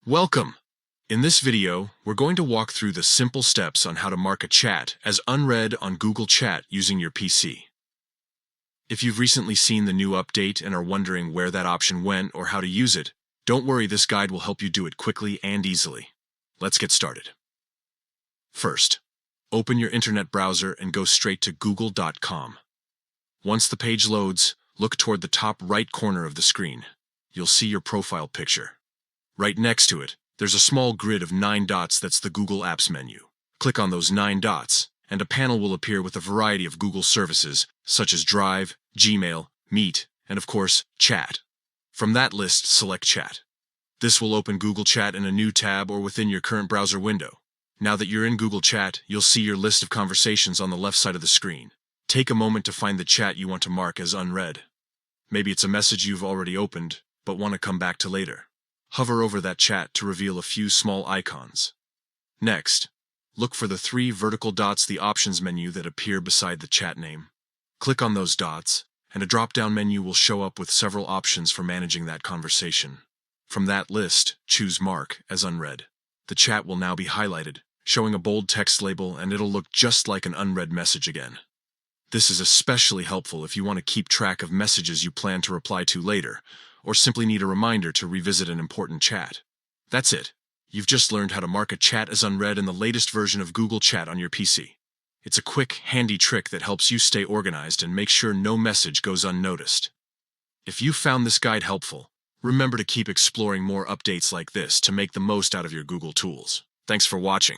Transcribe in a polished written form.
Welcome! In this video, we're going to walk through the simple steps on how to mark a chat as unread on Google Chat using your PC. If you've recently seen the new update and are wondering where that option went or how to use it, don't worry, this guide will help you do it quickly and easily. Let's get started. First, open your internet browser and go straight to google.com. Once the page loads, look toward the top right corner of the screen. You'll see your profile picture. Right next to it, there's a small grid of 9 dots that's the Google Apps menu. Click on those 9 dots, and a panel will appear with a variety of Google services, such as Drive, Gmail, Meet, and of course, Chat. From that list, select Chat. This will open Google Chat in a new tab or within your current browser window. Now that you're in Google Chat, you'll see your list of conversations on the left side of the screen. Take a moment to find the chat you want to mark as unread. Maybe it's a message you've already opened, but want to come back to later. Hover over that chat to reveal a few small icons. Next, look for the 3 vertical dots, the options menu, that appear beside the chat name. Click on those dots, and a drop-down menu will show up with several options for managing that conversation. From that list, choose Mark as Unread. The chat will now be highlighted, showing a bold text label, and it'll look just like an unread message again. This is especially helpful if you want to keep track of messages you plan to reply to later, or simply need a reminder to revisit an important chat. That's it. You've just learned how to mark a chat as unread in the latest version of Google Chat on your PC. It's a quick, handy trick that helps you stay organized and make sure no message goes unnoticed. If you found this guide helpful, remember to keep exploring more updates like this to make the most out of your Google tools. Thanks for watching.